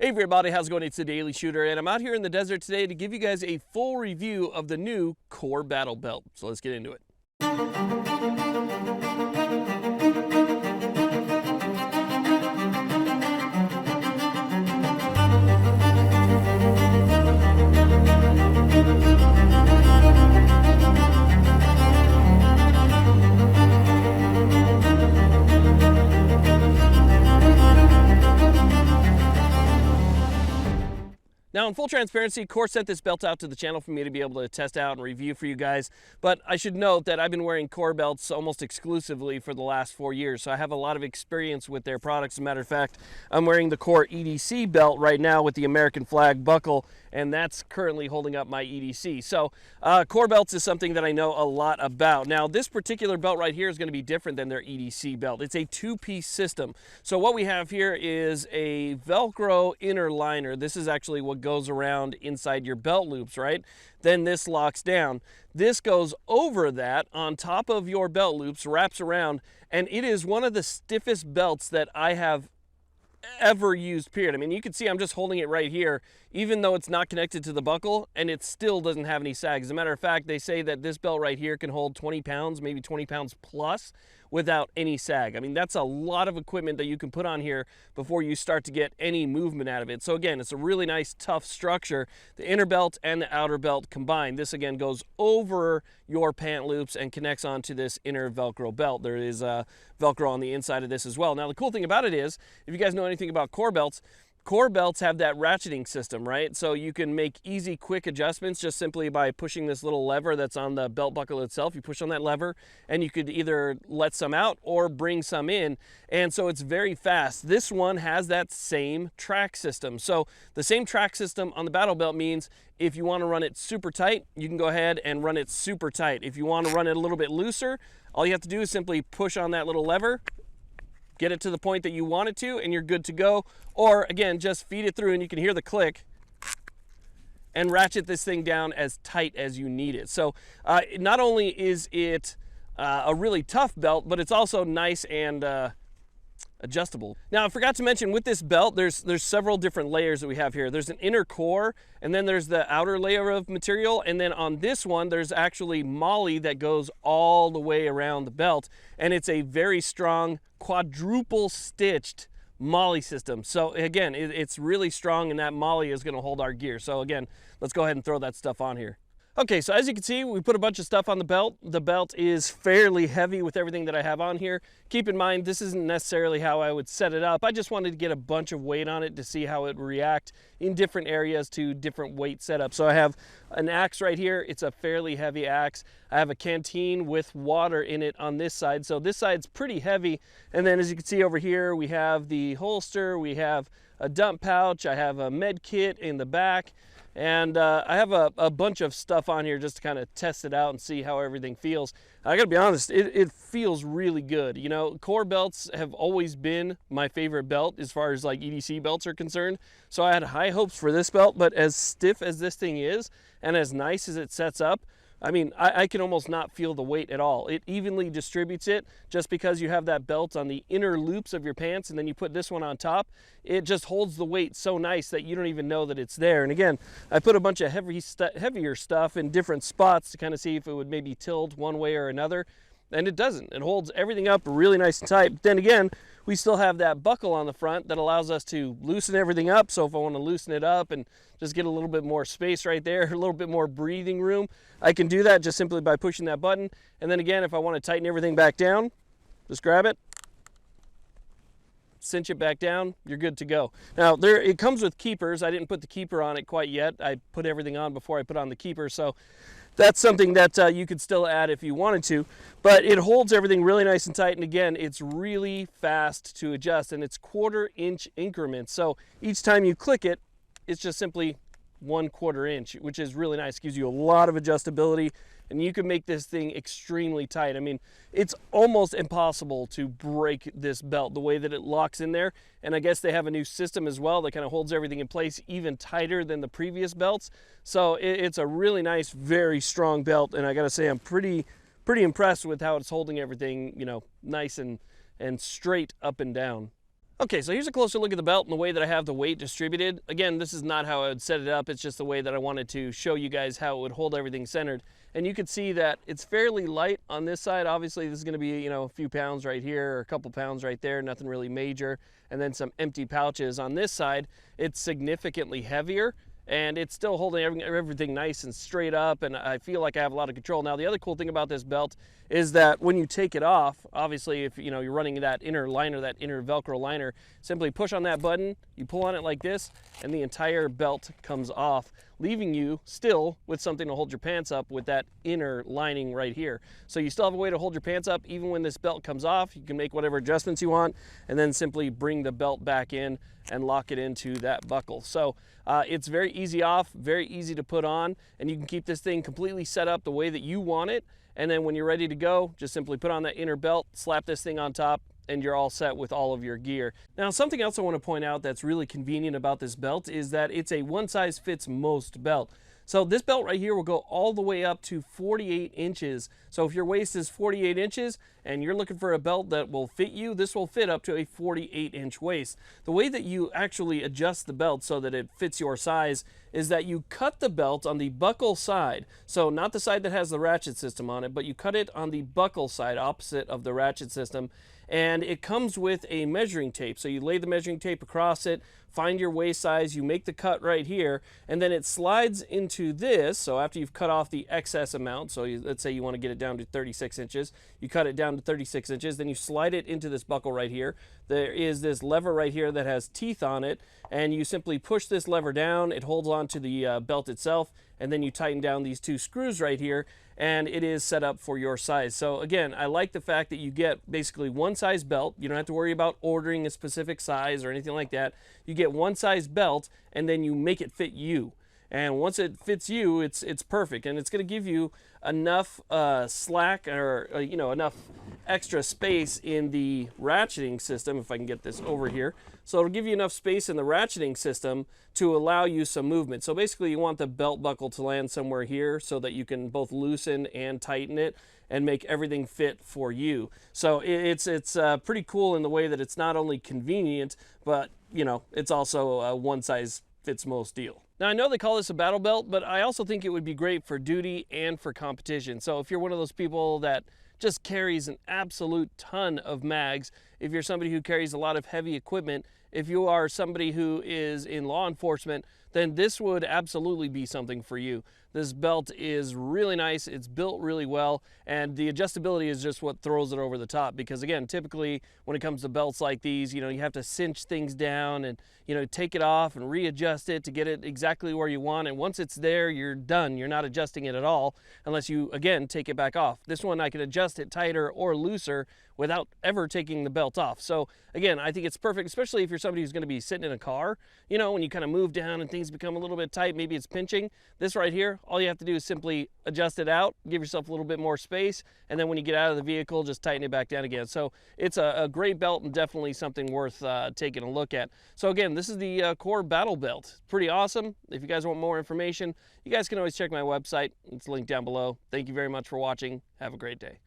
Hey everybody, how's it going? It's the Daily Shooter, and I'm out here in the desert today to give you guys a full review of the new Core Battle Belt. So let's get into it. Now, in full transparency, Core sent this belt out to the channel for me to be able to test out and review for you guys. But I should note that I've been wearing Core belts almost exclusively for the last 4 years, so I have a lot of experience with their products. As a matter of fact, I'm wearing the Core EDC belt right now with the American flag buckle, and that's currently holding up my EDC. So Core belts is something that I know a lot about. Now, this particular belt right here is going to be different than their EDC belt. It's a two-piece system. So what we have here is a Velcro inner liner. This is actually what goes around inside your belt loops, right? Then this locks down. This goes over that on top of your belt loops, wraps around, and it is one of the stiffest belts that I have ever used, period. I mean, you can see I'm just holding it right here, even though it's not connected to the buckle, and it still doesn't have any sag. As a matter of fact, they say that this belt right here can hold 20 pounds, maybe 20 pounds plus, without any sag. I mean, that's a lot of equipment that you can put on here before you start to get any movement out of it. So again, it's a really nice, tough structure. The inner belt and the outer belt combined. This again goes over your pant loops and connects onto this inner Velcro belt. There is Velcro on the inside of this as well. Now, the cool thing about it is, if you guys know anything about Core belts have that ratcheting system, right? So you can make easy, quick adjustments just simply by pushing this little lever that's on the belt buckle itself. You push on that lever and you could either let some out or bring some in. And so it's very fast. This one has that same track system. So the same track system on the Battle Belt means if you want to run it super tight, you can go ahead and run it super tight. If you want to run it a little bit looser, all you have to do is simply push on that little lever, get it to the point that you want it to, and you're good to go. Or again, just feed it through and you can hear the click and ratchet this thing down as tight as you need it. So not only is it a really tough belt, but it's also nice and adjustable. Now, I forgot to mention with this belt, there's several different layers that we have here. There's an inner core, and then there's the outer layer of material, and then on this one, there's actually moly that goes all the way around the belt, and it's a very strong quadruple stitched moly system. So again, it's really strong, and that moly is going to hold our gear. So again, let's go ahead and throw that stuff on here. Okay, so as you can see, we put a bunch of stuff on the belt. The belt is fairly heavy with everything that I have on here. Keep in mind, this isn't necessarily how I would set it up. I just wanted to get a bunch of weight on it to see how it would react in different areas to different weight setups. So I have an axe right here. It's a fairly heavy axe. I have a canteen with water in it on this side. So this side's pretty heavy. And then as you can see over here, we have the holster, we have a dump pouch, I have a med kit in the back. And I have a bunch of stuff on here just to kind of test it out and see how everything feels. I gotta be honest, it feels really good. You know, Core belts have always been my favorite belt as far as like EDC belts are concerned. So I had high hopes for this belt, but as stiff as this thing is and as nice as it sets up, I mean, I can almost not feel the weight at all. It evenly distributes it just because you have that belt on the inner loops of your pants and then you put this one on top. It just holds the weight so nice that you don't even know that it's there. And again, I put a bunch of heavier stuff in different spots to kind of see if it would maybe tilt one way or another. And it doesn't. It holds everything up really nice and tight. But then again, we still have that buckle on the front that allows us to loosen everything up. So if I want to loosen it up and just get a little bit more space right there, a little bit more breathing room, I can do that just simply by pushing that button. And then again, if I want to tighten everything back down, just grab it, cinch it back down, you're good to go. Now, it comes with keepers. I didn't put the keeper on it quite yet. I put everything on before I put on the keeper. So that's something that you could still add if you wanted to, but it holds everything really nice and tight. And again, it's really fast to adjust, and it's 1/4 inch increments. So each time you click it, it's just simply 1/4 inch, which is really nice. It gives you a lot of adjustability, and you can make this thing extremely tight. I mean, it's almost impossible to break this belt the way that it locks in there. And I guess they have a new system as well that kind of holds everything in place even tighter than the previous belts. So it's a really nice, very strong belt. And I gotta say, I'm pretty impressed with how it's holding everything, you know, nice and straight up and down. Okay, so here's a closer look at the belt and the way that I have the weight distributed. Again, this is not how I would set it up. It's just the way that I wanted to show you guys how it would hold everything centered. And you can see that it's fairly light on this side. Obviously, this is going to be, you know, a few pounds right here or a couple pounds right there, nothing really major. And then some empty pouches. On this side, it's significantly heavier, and it's still holding everything nice and straight up, and I feel like I have a lot of control. Now, the other cool thing about this belt is that when you take it off, obviously if you know you're running that inner liner, that inner Velcro liner, simply push on that button, you pull on it like this, and the entire belt comes off, leaving you still with something to hold your pants up with that inner lining right here. So you still have a way to hold your pants up even when this belt comes off. You can make whatever adjustments you want, and then simply bring the belt back in and lock it into that buckle. So it's very easy off, very easy to put on, and you can keep this thing completely set up the way that you want it. And then when you're ready to go, just simply put on that inner belt, slap this thing on top, and you're all set with all of your gear. Now, something else I want to point out that's really convenient about this belt is that it's a one size fits most belt. So this belt right here will go all the way up to 48 inches. So if your waist is 48 inches and you're looking for a belt that will fit you, this will fit up to a 48-inch waist. The way that you actually adjust the belt so that it fits your size is that you cut the belt on the buckle side. So not the side that has the ratchet system on it, but you cut it on the buckle side opposite of the ratchet system. And it comes with a measuring tape. So you lay the measuring tape across it, find your waist size, you make the cut right here, and then it slides into this. So after you've cut off the excess amount, so let's say you want to get it down to 36 inches, you cut it down to 36 inches, then you slide it into this buckle right here. There is this lever right here that has teeth on it, and you simply push this lever down, it holds on to the belt itself, and then you tighten down these two screws right here, and it is set up for your size. So again, I like the fact that you get basically one size belt. You don't have to worry about ordering a specific size or anything like that. You get one size belt, and then you make it fit you. And once it fits you, it's perfect, and it's going to give you enough slack or you know, enough extra space in the ratcheting system, if I can get this over here. So it'll give you enough space in the ratcheting system to allow you some movement. So basically you want the belt buckle to land somewhere here so that you can both loosen and tighten it and make everything fit for you. So it's pretty cool in the way that it's not only convenient, but you know, it's also a one size fits most deal. Now, I know they call this a battle belt, but I also think it would be great for duty and for competition. So if you're one of those people that just carries an absolute ton of mags, if you're somebody who carries a lot of heavy equipment, if you are somebody who is in law enforcement, then this would absolutely be something for you. This belt is really nice, it's built really well, and the adjustability is just what throws it over the top, because again, typically when it comes to belts like these, you know, you have to cinch things down and, you know, take it off and readjust it to get it exactly where you want, and once it's there, you're done. You're not adjusting it at all unless you, again, take it back off. This one, I can adjust it tighter or looser without ever taking the belt off. So again, I think it's perfect, especially if you're somebody who's going to be sitting in a car, you know, when you kind of move down and things become a little bit tight, maybe it's pinching. This right here, all you have to do is simply adjust it out, give yourself a little bit more space, and then when you get out of the vehicle, just tighten it back down again. So it's a great belt and definitely something worth taking a look at. So again, this is the Core Battle Belt. Pretty awesome. If you guys want more information, you guys can always check my website. It's linked down below. Thank you very much for watching. Have a great day.